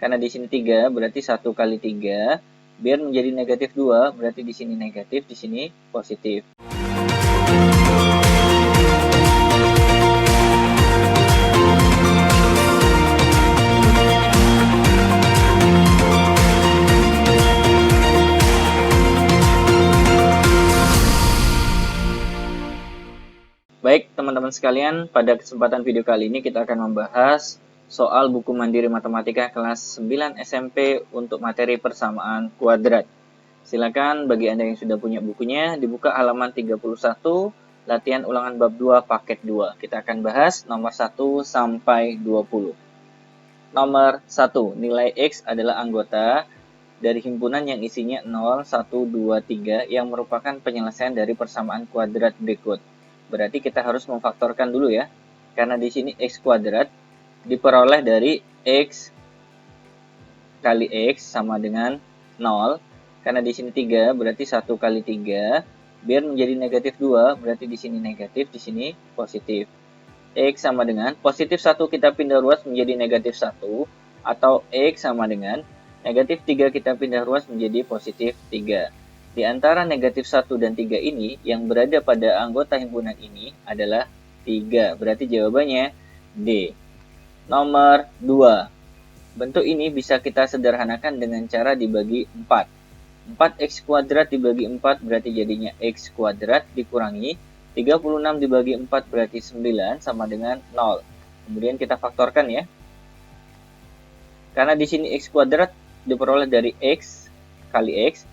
Karena di sini 3 berarti 1 kali 3. Biar menjadi negatif 2 berarti di sini negatif, di sini positif. Baik, teman-teman sekalian, pada kesempatan video kali ini kita akan membahas soal buku mandiri matematika kelas 9 SMP untuk materi persamaan kuadrat. Silakan bagi Anda yang sudah punya bukunya, dibuka halaman 31, latihan ulangan bab 2 paket 2. Kita akan bahas nomor 1 sampai 20. Nomor 1, nilai X adalah anggota dari himpunan yang isinya 0, 1, 2, 3 yang merupakan penyelesaian dari persamaan kuadrat berikut. Berarti kita harus memfaktorkan dulu ya. Karena di sini X kuadrat diperoleh dari X kali X sama dengan 0. Karena di sini 3 berarti 1 kali 3. Biar menjadi negatif 2 berarti di sini negatif, di sini positif. X sama dengan positif 1 kita pindah ruas menjadi negatif 1. Atau X sama dengan negatif 3 kita pindah ruas menjadi positif 3. Di antara negatif 1 dan 3 ini, yang berada pada anggota himpunan ini adalah 3. Berarti jawabannya D. Nomor 2. Bentuk ini bisa kita sederhanakan dengan cara dibagi 4. 4x kuadrat dibagi 4 berarti jadinya x kuadrat dikurangi 36 dibagi 4 berarti 9 sama dengan 0. Kemudian kita faktorkan ya. Karena di sini x kuadrat diperoleh dari x kali x.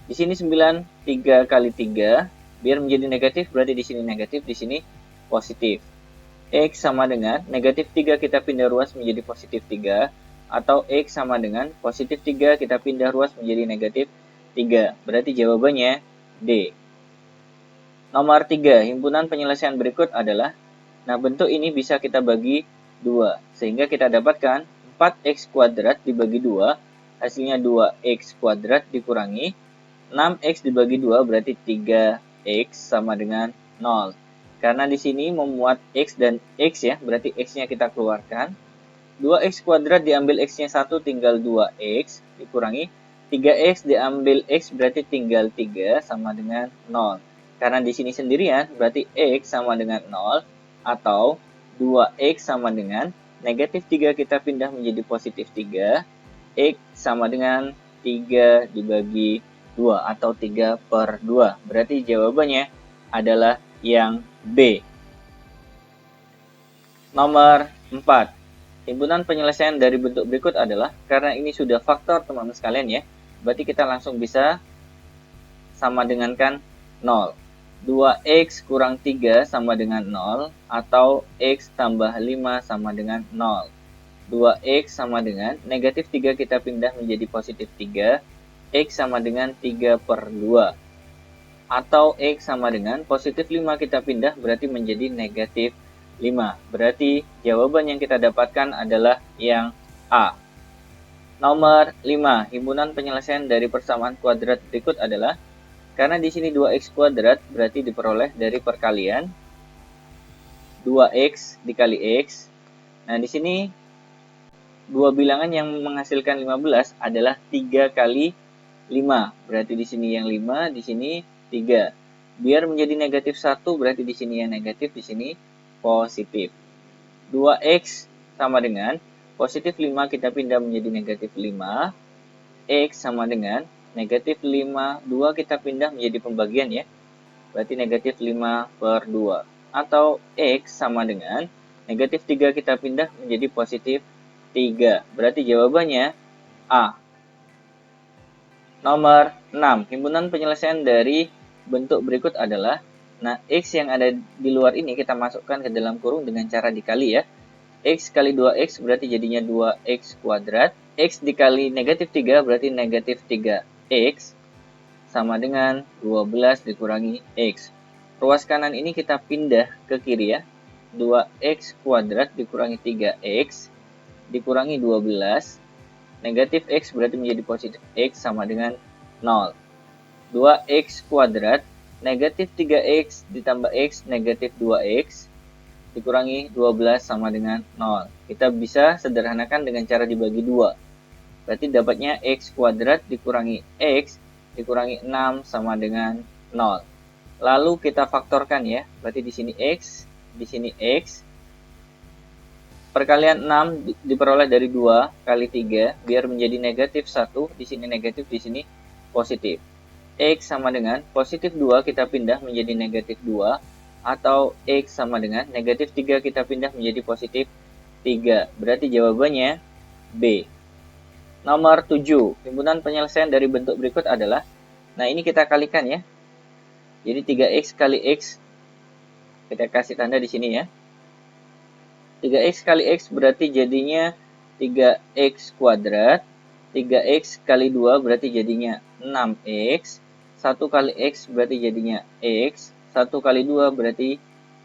Di sini 9, 3 kali 3, biar menjadi negatif, berarti di sini negatif, di sini positif. X sama dengan negatif 3 kita pindah ruas menjadi positif 3, atau X sama dengan positif 3 kita pindah ruas menjadi negatif 3. Berarti jawabannya D. Nomor 3, himpunan penyelesaian berikut adalah, nah bentuk ini bisa kita bagi 2, sehingga kita dapatkan 4x kuadrat dibagi 2, hasilnya 2x kuadrat dikurangi 6x dibagi 2 berarti 3x sama dengan 0. Karena di sini memuat x dan x ya, berarti x-nya kita keluarkan. 2x kuadrat diambil x-nya 1 tinggal 2x dikurangi 3x diambil x berarti tinggal 3 sama dengan 0. Karena di sini sendirian berarti x sama dengan 0 atau 2x sama dengan negatif 3 kita pindah menjadi positif 3. X sama dengan 3 dibagi 2 atau 3 per 2. Berarti jawabannya adalah yang B. Nomor 4. Himpunan penyelesaian dari bentuk berikut adalah, karena ini sudah faktor teman-teman sekalian ya, berarti kita langsung bisa sama dengankan 0. 2x kurang 3 sama dengan 0 atau x tambah 5 sama dengan 0. 2x sama dengan negatif 3 kita pindah menjadi positif 3. X sama dengan 3 per 2. Atau X sama dengan positif 5 kita pindah berarti menjadi negatif 5. Berarti jawaban yang kita dapatkan adalah yang A. Nomor 5. Himpunan penyelesaian dari persamaan kuadrat berikut adalah, karena di sini 2x kuadrat berarti diperoleh dari perkalian 2x dikali x. Nah, di sini dua bilangan yang menghasilkan 15 adalah 3 kali 5, berarti di sini yang 5, di sini 3. Biar menjadi negatif 1, berarti di sini yang negatif, di sini positif. 2x sama dengan positif 5 kita pindah menjadi negatif 5. X sama dengan negatif 5, 2 kita pindah menjadi pembagian ya. Berarti negatif 5 per 2. Atau X sama dengan negatif 3 kita pindah menjadi positif 3. Berarti jawabannya A. Nomor 6. Himpunan penyelesaian dari bentuk berikut adalah, nah X yang ada di luar ini kita masukkan ke dalam kurung dengan cara dikali ya. X kali 2X berarti jadinya 2X kuadrat. X dikali negatif 3 berarti negatif 3X sama dengan 12 dikurangi X. Ruas kanan ini kita pindah ke kiri ya. 2X kuadrat dikurangi 3X dikurangi 12. Negatif X berarti menjadi positif X sama dengan 0. 2X kuadrat negatif 3X ditambah X negatif 2X dikurangi 12 sama dengan 0. Kita bisa sederhanakan dengan cara dibagi 2. Berarti dapatnya X kuadrat dikurangi X dikurangi 6 sama dengan 0. Lalu kita faktorkan ya. Berarti di sini X, di sini X. Perkalian 6 diperoleh dari 2 kali 3 biar menjadi negatif 1. Di sini negatif, di sini positif. X sama dengan positif 2 kita pindah menjadi negatif 2. Atau X sama dengan negatif 3 kita pindah menjadi positif 3. Berarti jawabannya B. Nomor 7. Himpunan penyelesaian dari bentuk berikut adalah, nah ini kita kalikan ya. Jadi 3X kali X, kita kasih tanda di sini ya. 3X kali X berarti jadinya 3X kuadrat. 3X kali 2 berarti jadinya 6X. 1 kali X berarti jadinya X. 1 kali 2 berarti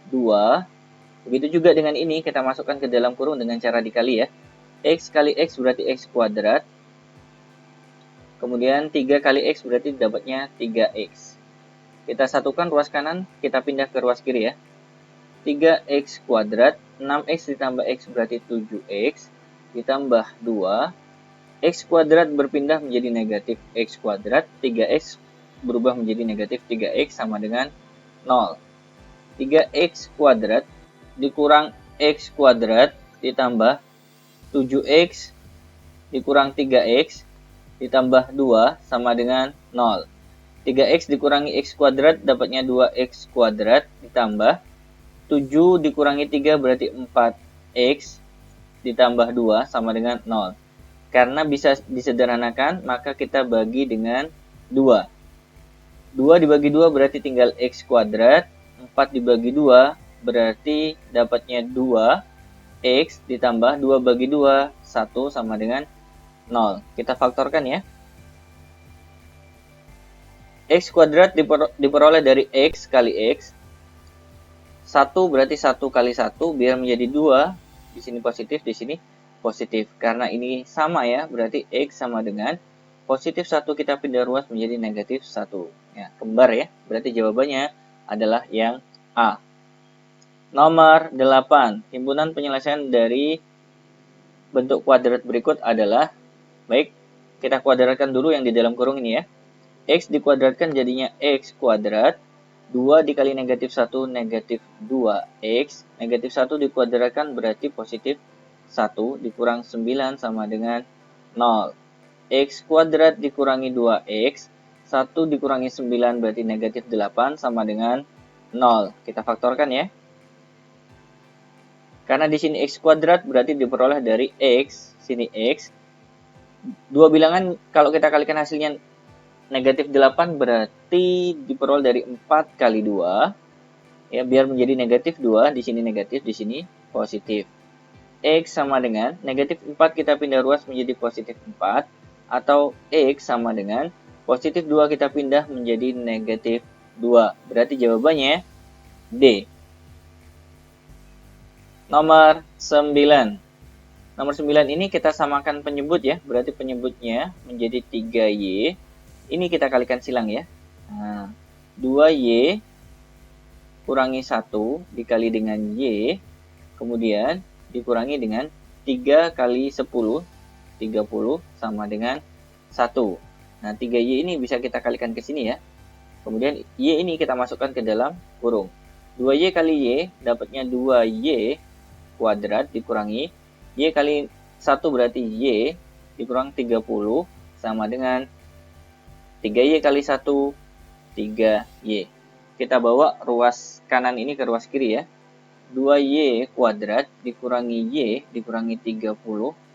2. Begitu juga dengan ini, kita masukkan ke dalam kurung dengan cara dikali ya. X kali X berarti X kuadrat. Kemudian 3 kali X berarti dapatnya 3X. Kita satukan ruas kanan, kita pindah ke ruas kiri ya. 3X kuadrat, 6X ditambah X berarti 7X. Ditambah 2. X kuadrat berpindah menjadi negatif X kuadrat. 3X berubah menjadi negatif 3X sama dengan 0. 3X kuadrat dikurang X kuadrat ditambah 7X dikurang 3X ditambah 2 sama dengan 0. 3X dikurangi X kuadrat dapatnya 2X kuadrat ditambah 7 dikurangi 3 berarti 4X ditambah 2 sama dengan 0. Karena bisa disederhanakan, maka kita bagi dengan 2. 2 dibagi 2 berarti tinggal X kuadrat. 4 dibagi 2 berarti dapatnya 2X ditambah 2 bagi 2, 1 sama dengan 0. Kita faktorkan ya. X kuadrat diperoleh dari X kali X. 1 berarti 1 kali 1 biar menjadi 2. Di sini positif, di sini positif. Karena ini sama ya, berarti X sama dengan positif 1 kita pindah ruas menjadi negatif 1. Ya, kembar ya. Berarti jawabannya adalah yang A. Nomor 8. Himpunan penyelesaian dari bentuk kuadrat berikut adalah, baik, kita kuadratkan dulu yang di dalam kurung ini ya. X dikuadratkan jadinya X kuadrat. 2 dikali negatif 1 negatif 2X. Negatif 1 dikuadratkan berarti positif 1 dikurang 9 sama dengan 0. X kuadrat dikurangi 2X. 1 dikurangi 9 berarti negatif 8 sama dengan 0. Kita faktorkan ya. Karena di sini X kuadrat berarti diperoleh dari X. Sini X. Dua bilangan kalau kita kalikan hasilnya negatif 8 berarti diperoleh dari 4 kali 2. Ya, biar menjadi negatif 2. Di sini negatif, di sini positif. X sama dengan negatif 4 kita pindah ruas menjadi positif 4. Atau X sama dengan positif 2 kita pindah menjadi negatif 2. Berarti jawabannya D. Nomor 9. Nomor 9 ini kita samakan penyebut ya. Berarti penyebutnya menjadi 3Y. Ini kita kalikan silang ya. Nah, 2Y kurangi 1 dikali dengan Y. Kemudian dikurangi dengan 3 kali 10. 30 sama dengan 1. Nah, 3Y ini bisa kita kalikan ke sini ya. Kemudian Y ini kita masukkan ke dalam kurung. 2Y kali Y dapatnya 2Y kuadrat dikurangi Y kali 1 berarti Y dikurang 30 sama dengan 3Y kali 1 3Y. Kita bawa ruas kanan ini ke ruas kiri ya. 2Y kuadrat dikurangi Y dikurangi 30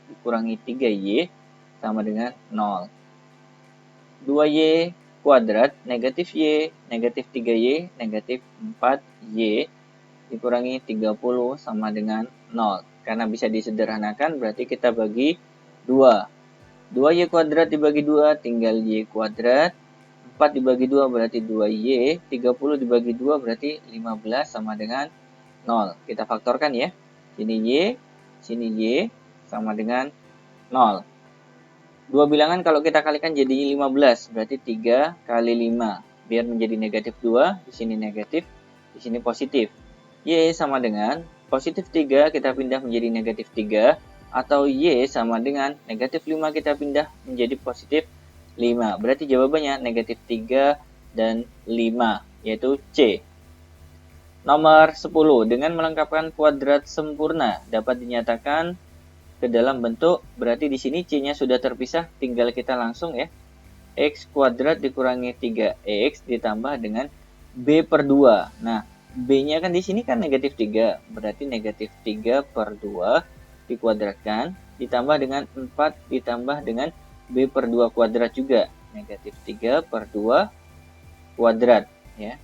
dikurangi 3Y sama dengan 0. 2Y kuadrat negatif Y negatif 3Y negatif 4Y dikurangi 30 sama dengan 0. Karena bisa disederhanakan berarti kita bagi 2. 2Y kuadrat dibagi 2 tinggal Y kuadrat. 4 dibagi 2 berarti 2Y. 30 dibagi 2 berarti 15 sama dengan 0. Kita faktorkan ya. Sini Y sama dengan 0. Dua bilangan kalau kita kalikan jadi 15. Berarti 3 kali 5. Biar menjadi negatif 2. Di sini negatif. Di sini positif. Y sama dengan positif 3 kita pindah menjadi negatif 3, atau Y sama dengan negatif 5 kita pindah menjadi positif 5. Berarti jawabannya negatif 3 dan 5, yaitu C. Nomor 10, dengan melengkapkan kuadrat sempurna dapat dinyatakan ke dalam bentuk, berarti di sini C-nya sudah terpisah, tinggal kita langsung ya. X kuadrat dikurangi 3X ditambah dengan B per 2. Nah, B-nya kan di sini kan negatif 3, berarti negatif 3 per 2 dikuadratkan, ditambah dengan 4 ditambah dengan B per 2 kuadrat juga. Negatif 3 per 2 kuadrat. Ya.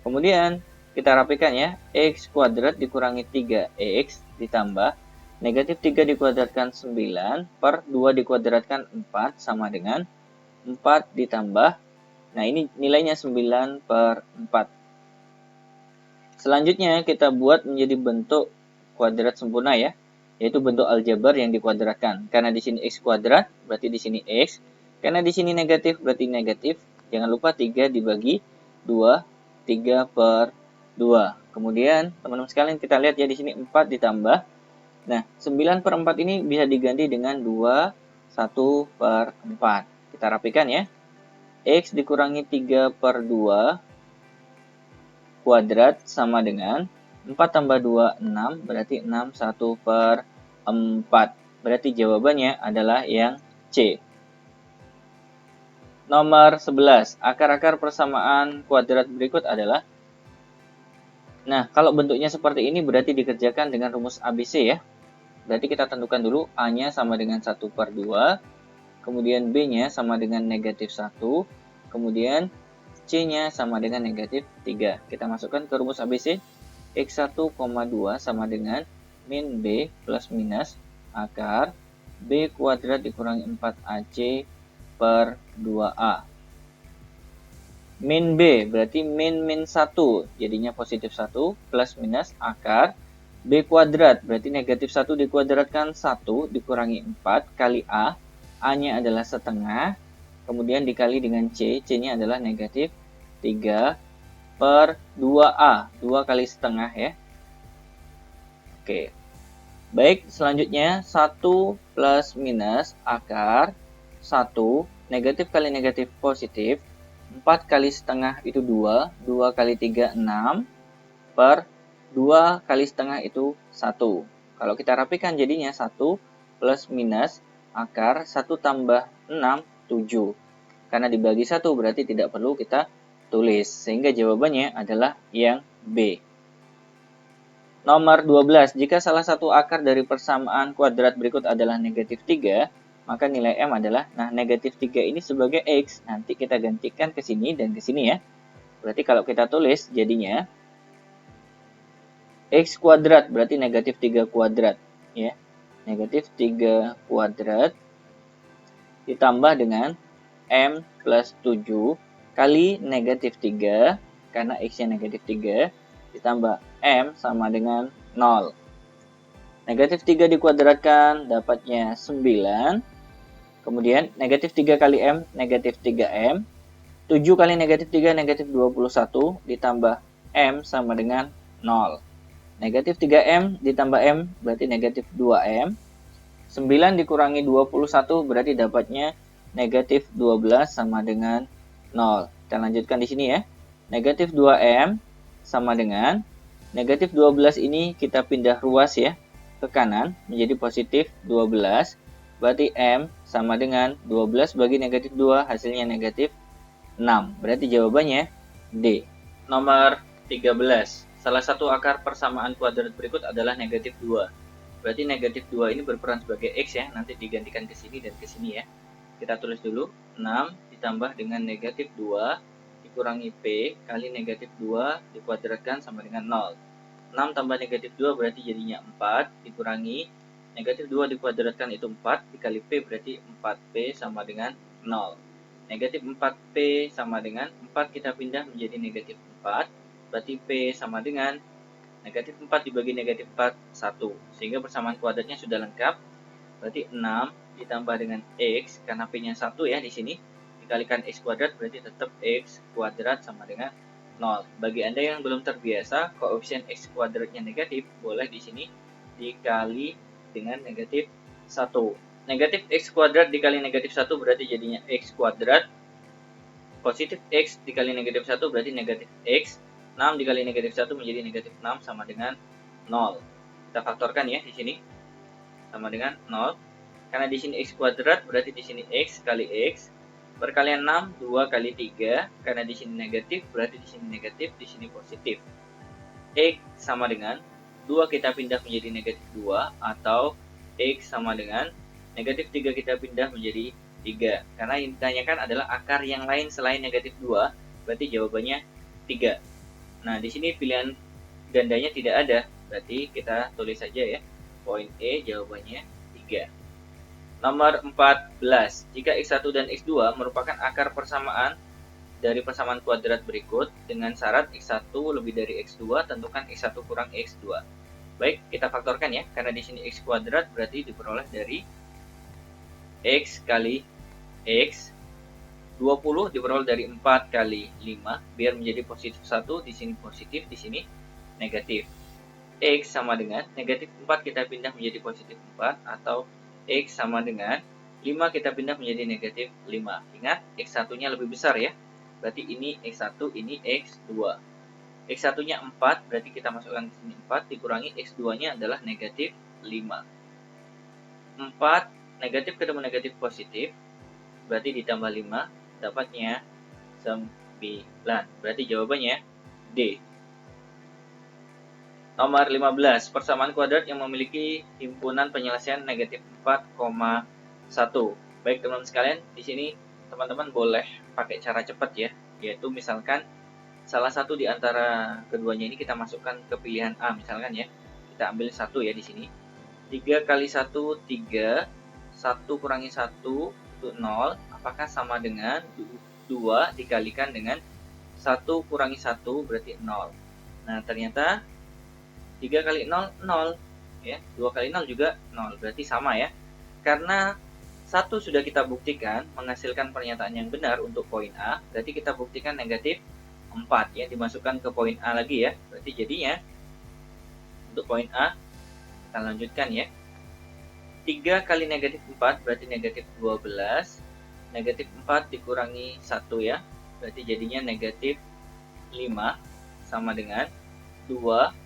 Kemudian, kita rapikan ya. X kuadrat dikurangi 3X ditambah negatif 3 dikuadratkan 9 per 2 dikuadratkan 4 sama dengan 4 ditambah, nah ini nilainya 9 per 4. Selanjutnya kita buat menjadi bentuk kuadrat sempurna ya, yaitu bentuk aljabar yang dikuadratkan. Karena di sini X kuadrat, berarti di sini X. Karena di sini negatif, berarti negatif. Jangan lupa 3 dibagi 2, 3 per 2. Kemudian teman-teman sekalian kita lihat ya di sini 4 ditambah. Nah, 9 per 4 ini bisa diganti dengan 2, 1 per 4. Kita rapikan ya. X dikurangi 3 per 2 kuadrat sama dengan 4 tambah 2, 6. Berarti 6, 1 per 4. Berarti jawabannya adalah yang C. Nomor 11. Akar-akar persamaan kuadrat berikut adalah. Nah, kalau bentuknya seperti ini berarti dikerjakan dengan rumus ABC ya. Berarti kita tentukan dulu A-nya sama dengan 1 per 2, kemudian B-nya sama dengan negatif 1, kemudian C-nya sama dengan negatif 3. Kita masukkan ke rumus ABC, X1, 2 sama dengan min B plus minus akar B kuadrat dikurangi 4AC per 2A. Min B berarti min 1, jadinya positif 1 plus minus akar B kuadrat, berarti negatif 1 dikuadratkan 1 dikurangi 4 kali A. A-nya adalah setengah, kemudian dikali dengan C. C-nya adalah negatif 3 per 2A. 2 kali setengah ya. Oke. Baik, selanjutnya 1 plus minus akar 1. Negatif kali negatif positif. 4 kali setengah itu 2. 2 kali 3, 6 per 2 kali setengah itu 1. Kalau kita rapikan jadinya 1 plus minus akar 1 tambah 6, 7. Karena dibagi 1 berarti tidak perlu kita tulis. Sehingga jawabannya adalah yang B. Nomor 12. Jika salah satu akar dari persamaan kuadrat berikut adalah negatif 3, maka nilai M adalah, nah negatif 3 ini sebagai X. Nanti kita gantikan ke sini dan ke sini ya. Berarti kalau kita tulis jadinya X kuadrat berarti negatif 3 kuadrat ya. Negatif 3 kuadrat ditambah dengan M plus 7 kali negatif 3 karena X-nya negatif 3 ditambah M sama dengan 0. Negatif 3 dikuadratkan dapatnya 9. Kemudian negatif 3 kali M negatif 3M. 7 kali negatif 3 negatif 21 ditambah M sama dengan 0. Negatif 3M ditambah M berarti negatif 2M. 9 dikurangi 21 berarti dapatnya negatif 12 sama dengan 0. Kita lanjutkan di sini ya. Negatif 2M sama dengan negatif 12 ini kita pindah ruas ya ke kanan menjadi positif 12. Berarti M sama dengan 12 bagi negatif 2 hasilnya negatif 6. Berarti jawabannya D. Nomor 13. Salah satu akar persamaan kuadrat berikut adalah negatif 2. Berarti negatif 2 ini berperan sebagai X ya. Nanti digantikan ke sini dan ke sini ya. Kita tulis dulu. 6 ditambah dengan negatif 2 dikurangi P kali negatif 2 dikuadratkan sama dengan 0. 6 tambah negatif 2 berarti jadinya 4 dikurangi negatif 2 dikuadratkan itu 4 dikali P berarti 4P sama dengan 0. Negatif 4P sama dengan 4 kita pindah menjadi negatif 4. Berarti P sama dengan negatif 4 dibagi negatif 4, 1. Sehingga persamaan kuadratnya sudah lengkap. Berarti 6 ditambah dengan X, karena P-nya 1 ya di sini. Dikalikan X kuadrat berarti tetap X kuadrat sama dengan 0. Bagi Anda yang belum terbiasa, koefisien X kuadratnya negatif, boleh di sini dikali dengan negatif 1. Negatif X kuadrat dikali negatif 1 berarti jadinya X kuadrat. Positif X dikali negatif 1 berarti negatif X. 6 dikali negatif 1 menjadi negatif 6 sama dengan 0. Kita faktorkan ya di sini. Sama dengan 0. Karena di sini X kuadrat berarti di sini X kali X. Perkalian 6, 2 kali 3. Karena di sini negatif berarti di sini negatif, di sini positif. X sama dengan 2 kita pindah menjadi negatif 2 atau X sama dengan negatif 3 kita pindah menjadi 3. Karena yang ditanyakan adalah akar yang lain selain negatif 2, berarti jawabannya 3. Nah, di sini pilihan gandanya tidak ada, berarti kita tulis saja ya. Poin E jawabannya 3. Nomor 14. Jika X1 dan X2 merupakan akar persamaan dari persamaan kuadrat berikut dengan syarat X1 lebih dari X2, tentukan X1 kurang X2. Baik, kita faktorkan ya, karena di sini X kuadrat berarti diperoleh dari X kali X. 20 diperoleh dari 4 kali 5, biar menjadi positif 1, di sini positif, di sini negatif. X sama dengan negatif 4 kita pindah menjadi positif 4, atau X sama dengan 5 kita pindah menjadi negatif 5. Ingat, X1-nya lebih besar ya. Berarti ini X1, ini X2. X1-nya 4, berarti kita masukkan ke sini 4, dikurangi X2-nya adalah negatif 5. 4, negatif ketemu negatif positif, berarti ditambah 5, dapatnya 9. Berarti jawabannya D. Nomor 15, persamaan kuadrat yang memiliki himpunan penyelesaian negatif 4,1. Baik teman-teman sekalian, di sini teman-teman boleh pakai cara cepat ya, yaitu misalkan salah satu di antara keduanya ini kita masukkan ke pilihan A, misalkan ya. Kita ambil 1 ya di sini. 3 kali 1, 3. 1 kurangi 1 itu 0. Apakah sama dengan 2 dikalikan dengan 1 kurangi 1 berarti 0. Nah, ternyata 3 kali 0, 0. Ya, 2 kali 0 juga 0. Berarti sama ya. Karena 1 sudah kita buktikan menghasilkan pernyataan yang benar untuk poin A, berarti kita buktikan negatif 4 ya, dimasukkan ke poin A lagi ya. Berarti jadinya untuk poin A kita lanjutkan ya. 3 kali negatif 4 berarti negatif 12. Negatif 4 dikurangi 1 ya, berarti jadinya negatif 5 sama dengan 2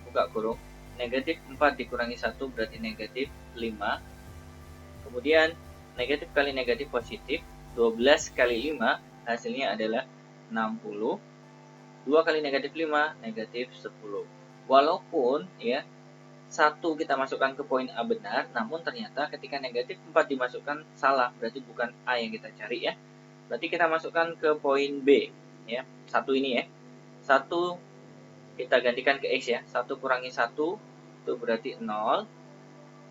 buka kurung. Negatif 4 dikurangi 1 berarti negatif 5. Kemudian negatif kali negatif positif, 12 kali 5 hasilnya adalah 60. 2 kali negatif 5, negatif 10. Walaupun ya 1 kita masukkan ke poin A benar, namun ternyata ketika negatif 4 dimasukkan salah, berarti bukan A yang kita cari ya. Berarti kita masukkan ke poin B ya. 1 ini ya. 1 kita gantikan ke X ya. 1 kurangi 1 itu berarti 0.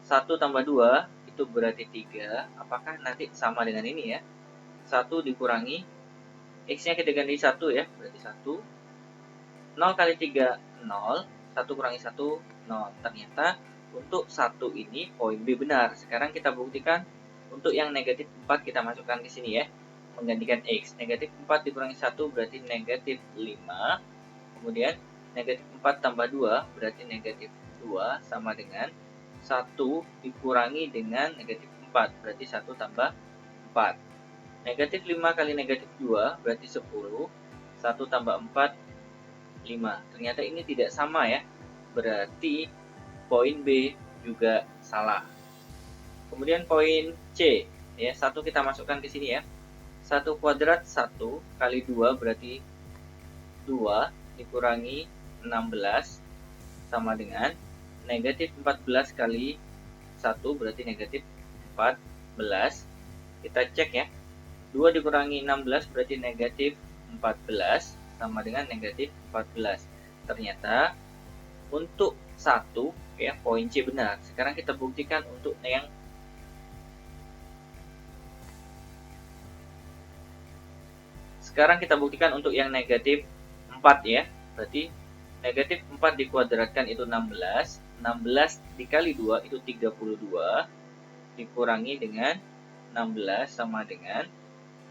1 tambah 2 itu berarti 3. Apakah nanti sama dengan ini ya? 1 dikurangi X-nya kita ganti 1 ya, berarti 1. 0 kali 3, 0. 1 kurangi 1, 0. Ternyata untuk 1 ini poin B benar. Sekarang kita buktikan untuk yang negatif 4 kita masukkan ke sini ya. Menggantikan X. Negatif 4 dikurangi 1 berarti negatif 5. Kemudian negatif 4 tambah 2 berarti negatif 2 sama dengan 1 dikurangi dengan negatif 4. Berarti 1 tambah 4. Negatif 5 kali negatif 2 berarti 10. 1 tambah 4, 5. Ternyata ini tidak sama ya. Berarti poin B juga salah. Kemudian poin C ya, 1 kita masukkan ke sini ya. 1 kuadrat 1 kali 2 berarti 2 dikurangi 16 sama dengan negatif 14 kali 1 berarti negatif 14. Kita cek ya. 2 dikurangi 16 berarti negatif 14 sama dengan negatif 14. Ternyata untuk 1 ya, poin C benar. Sekarang kita buktikan untuk yang negatif 4 ya. Berarti negatif 4 dikuadratkan itu 16. 16 dikali 2 itu 32. Dikurangi dengan 16 sama dengan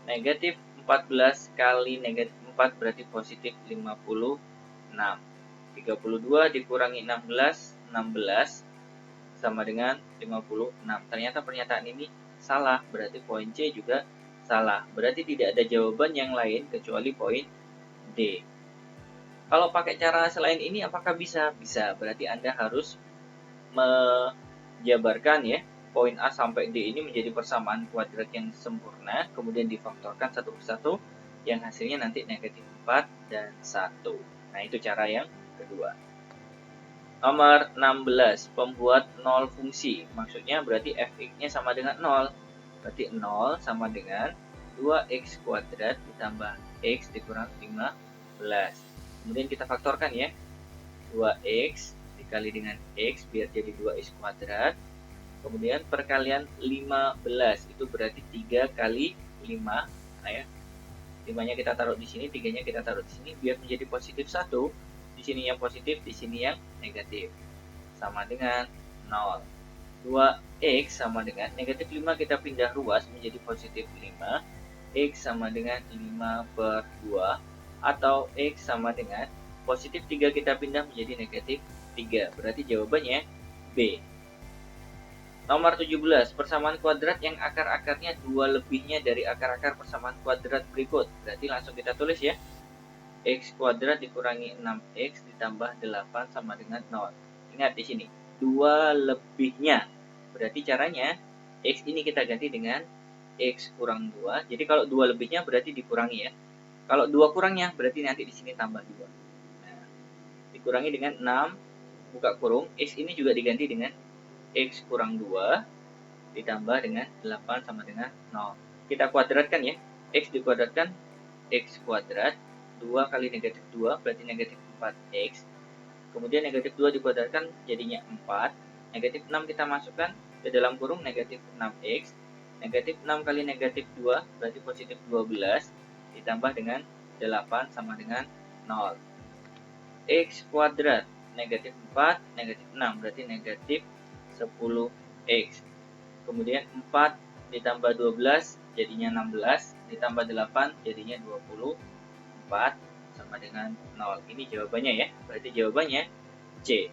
Negatif 14 kali negatif 4 berarti positif 56. 32 dikurangi 16, 16 sama dengan 56. Ternyata pernyataan ini salah, berarti poin C juga salah. Berarti tidak ada jawaban yang lain kecuali poin D. Kalau pakai cara selain ini apakah bisa? Bisa, berarti Anda harus menjabarkan ya poin A sampai D ini menjadi persamaan kuadrat yang sempurna, kemudian difaktorkan satu persatu, yang hasilnya nanti negatif 4 dan 1. Nah, itu cara yang kedua. Nomor 16, pembuat 0 fungsi. Maksudnya berarti fx-nya sama dengan 0. Berarti 0 sama dengan 2x kuadrat ditambah x dikurang 15. Kemudian kita faktorkan ya. 2x dikali dengan x biar jadi 2x kuadrat. Kemudian perkalian 15, itu berarti 3 kali 5. Nah ya, 5-nya kita taruh di sini, 3-nya kita taruh di sini biar menjadi positif 1. Di sini yang positif, di sini yang negatif. Sama dengan 0. 2x sama dengan negatif 5 kita pindah ruas menjadi positif 5. X sama dengan 5/2. Atau X sama dengan positif 3 kita pindah menjadi negatif 3. Berarti jawabannya B. Nomor 17, persamaan kuadrat yang akar-akarnya 2 lebihnya dari akar-akar persamaan kuadrat berikut. Berarti langsung kita tulis ya. X kuadrat dikurangi 6x ditambah 8 sama dengan 0. Ingat di sini, 2 lebihnya. Berarti caranya, x ini kita ganti dengan x kurang 2. Jadi kalau 2 lebihnya berarti dikurangi ya. Kalau 2 kurangnya berarti nanti di sini tambah 2. Nah, dikurangi dengan 6, buka kurung, x ini juga diganti dengan x kurang 2 ditambah dengan 8 sama dengan 0. Kita kuadratkan ya. X dikuadratkan, x kuadrat. 2 kali negatif 2 berarti negatif 4x. Kemudian negatif 2 dikuadratkan jadinya 4. Negatif 6 kita masukkan ke dalam kurung negatif 6x. Negatif 6 kali negatif 2 berarti positif 12. Ditambah dengan 8 sama dengan 0. X kuadrat negatif 4, negatif 6 berarti negatif 10x. Kemudian 4 ditambah 12 jadinya 16, ditambah 8 jadinya 24 sama dengan 0. Ini jawabannya ya. Berarti jawabannya C.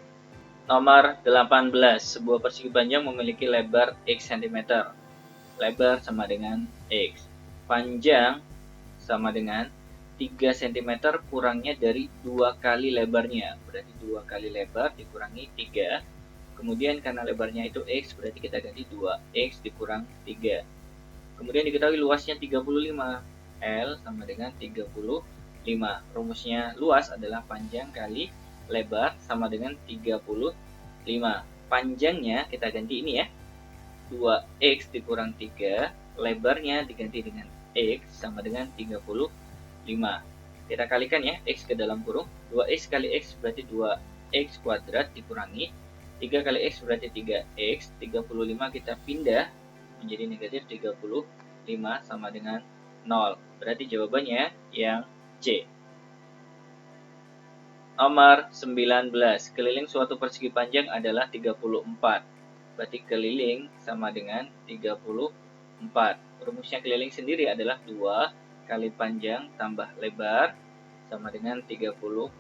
Nomor 18, sebuah persegi panjang memiliki lebar x cm. Lebar sama dengan x. Panjang sama dengan 3 cm kurangnya dari 2 kali lebarnya. Berarti 2 kali lebar dikurangi 3. Kemudian karena lebarnya itu x, berarti kita ganti 2x dikurang 3. Kemudian diketahui luasnya 35. L sama dengan 35. Rumusnya luas adalah panjang kali lebar sama dengan 35. Panjangnya kita ganti ini ya. 2x dikurang 3. Lebarnya diganti dengan x sama dengan 35. Kita kalikan ya, x ke dalam kurung. 2x kali x berarti 2x kuadrat dikurangi 3 kali x berarti 3x, 35 kita pindah menjadi negatif 35 sama dengan 0. Berarti jawabannya yang C. Nomor 19, keliling suatu persegi panjang adalah 34. Berarti keliling sama dengan 34. Rumusnya keliling sendiri adalah 2 kali panjang tambah lebar sama dengan 34.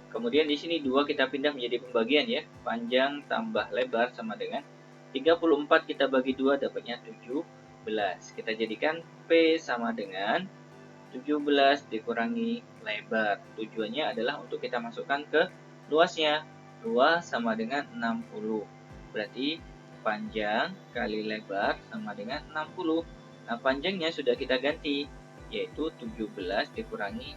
Kemudian di sini 2 kita pindah menjadi pembagian ya. Panjang tambah lebar sama dengan 34 kita bagi 2 dapatnya 17. Kita jadikan P sama dengan 17 dikurangi lebar. Tujuannya adalah untuk kita masukkan ke luasnya. Luas sama dengan 60. Berarti panjang kali lebar sama dengan 60. Nah, panjangnya sudah kita ganti, yaitu 17 dikurangi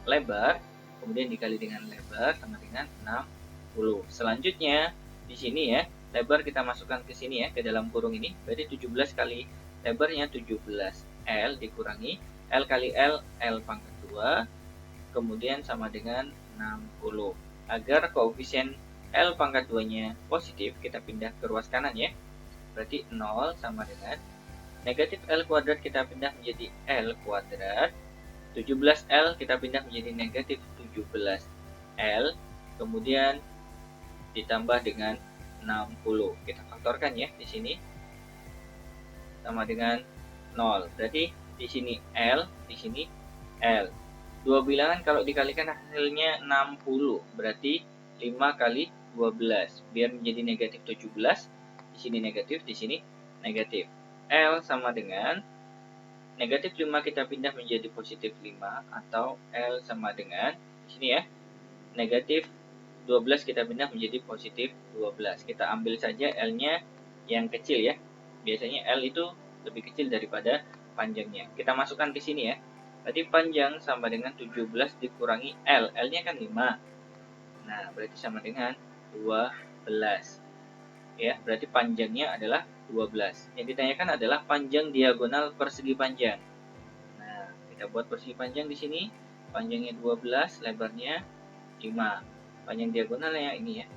lebar. Kemudian dikali dengan lebar sama dengan 60. Selanjutnya di sini ya, lebar kita masukkan ke sini ya, ke dalam kurung ini. Berarti 17 kali lebarnya 17. L dikurangi L kali L, L pangkat 2. Kemudian sama dengan 60. Agar koefisien L pangkat 2-nya positif, kita pindah ke ruas kanan ya. Berarti 0 sama dengan negatif L kuadrat kita pindah menjadi L kuadrat. 17L kita pindah menjadi negatif 17L, kemudian ditambah dengan 60. Kita faktorkan ya di sini. Sama dengan 0. Berarti di sini L, di sini L. Dua bilangan kalau dikalikan hasilnya 60. Berarti 5 kali 12. Biar menjadi negatif 17. Di sini negatif, di sini negatif. L sama dengan negatif 5 kita pindah menjadi positif 5. Atau L sama dengan, di sini ya, negatif 12 kita pindah menjadi positif 12. Kita ambil saja L-nya yang kecil ya. Biasanya L itu lebih kecil daripada panjangnya. Kita masukkan ke sini ya. Berarti panjang sama dengan 17 dikurangi L. L-nya kan 5. Nah, berarti sama dengan 12. Ya, berarti panjangnya adalah 12. Yang ditanyakan adalah panjang diagonal persegi panjang. Nah, kita buat persegi panjang di sini. Panjangnya 12, lebarnya 5. Panjang diagonalnya ini ya.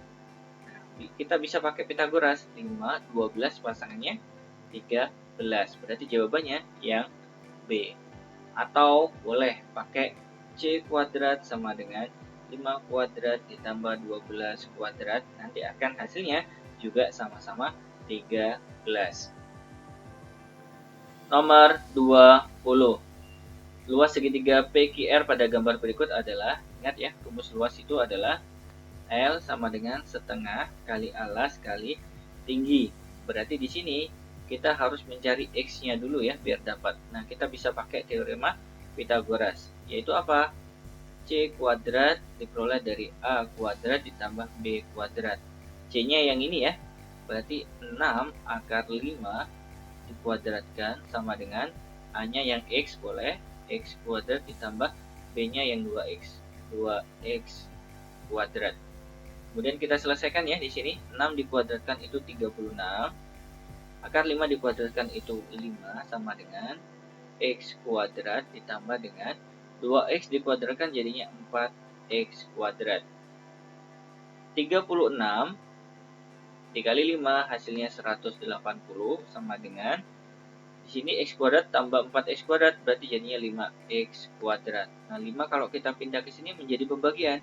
Nah, kita bisa pakai Pitagoras. 5, 12 pasangannya 13. Berarti jawabannya yang B. Atau boleh pakai C kuadrat sama dengan 5 kuadrat ditambah 12 kuadrat. Nanti akan hasilnya juga sama-sama 13. Nomor 20. Luas segitiga PQR pada gambar berikut adalah, ingat ya, rumus luas itu adalah L sama dengan setengah kali alas kali tinggi. Berarti di sini kita harus mencari X-nya dulu ya, biar dapat. Nah, kita bisa pakai teorema Pitagoras, yaitu apa? C kuadrat diperoleh dari A kuadrat ditambah B kuadrat. C-nya yang ini ya, berarti 6 akar 5 dikuadratkan sama dengan A-nya yang X boleh, X kuadrat ditambah B-nya yang 2X, 2X kuadrat. Kemudian kita selesaikan ya di sini, 6 dikuadratkan itu 36. Akar 5 dikuadratkan itu 5 sama dengan X kuadrat ditambah dengan 2X dikuadratkan jadinya 4X kuadrat. 36 dikali 5 hasilnya 180 sama dengan, di sini X kuadrat tambah 4X kuadrat berarti jadinya 5X kuadrat. Nah, 5 kalau kita pindah ke sini menjadi pembagian.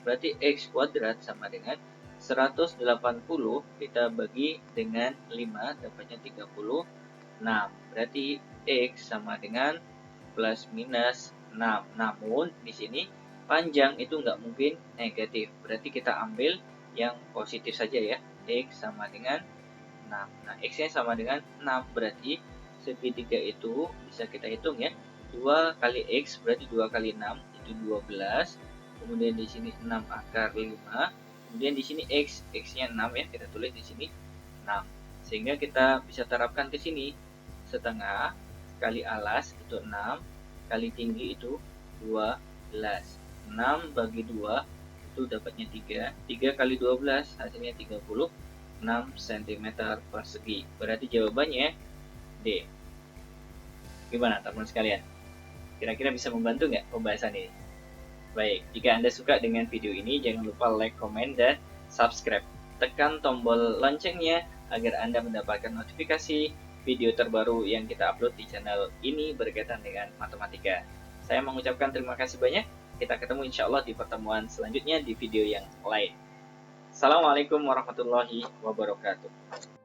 Berarti X kuadrat sama dengan 180 kita bagi dengan 5 dapatnya 36. Berarti X sama dengan plus minus 6. Namun di sini panjang itu nggak mungkin negatif. Berarti kita ambil yang positif saja ya. X sama dengan 6. Nah, X-nya sama dengan 6. Berarti segitiga itu bisa kita hitung ya. 2 kali X berarti 2 kali 6 itu 12. Kemudian di sini 6 akar 5. Kemudian di sini X, X-nya 6 ya, kita tulis di sini 6. Sehingga kita bisa terapkan ke sini. Setengah kali alas itu 6, kali tinggi itu 12. 6 bagi 2 itu dapatnya 3. 3 kali 12 hasilnya 36 cm persegi. Berarti jawabannya D. Gimana teman-teman sekalian? Kira-kira bisa membantu nggak pembahasan ini? Baik, jika Anda suka dengan video ini, jangan lupa like, komen, dan subscribe. Tekan tombol loncengnya agar Anda mendapatkan notifikasi video terbaru yang kita upload di channel ini berkaitan dengan matematika. Saya mengucapkan terima kasih banyak. Kita ketemu insya Allah di pertemuan selanjutnya di video yang lain. Assalamualaikum warahmatullahi wabarakatuh.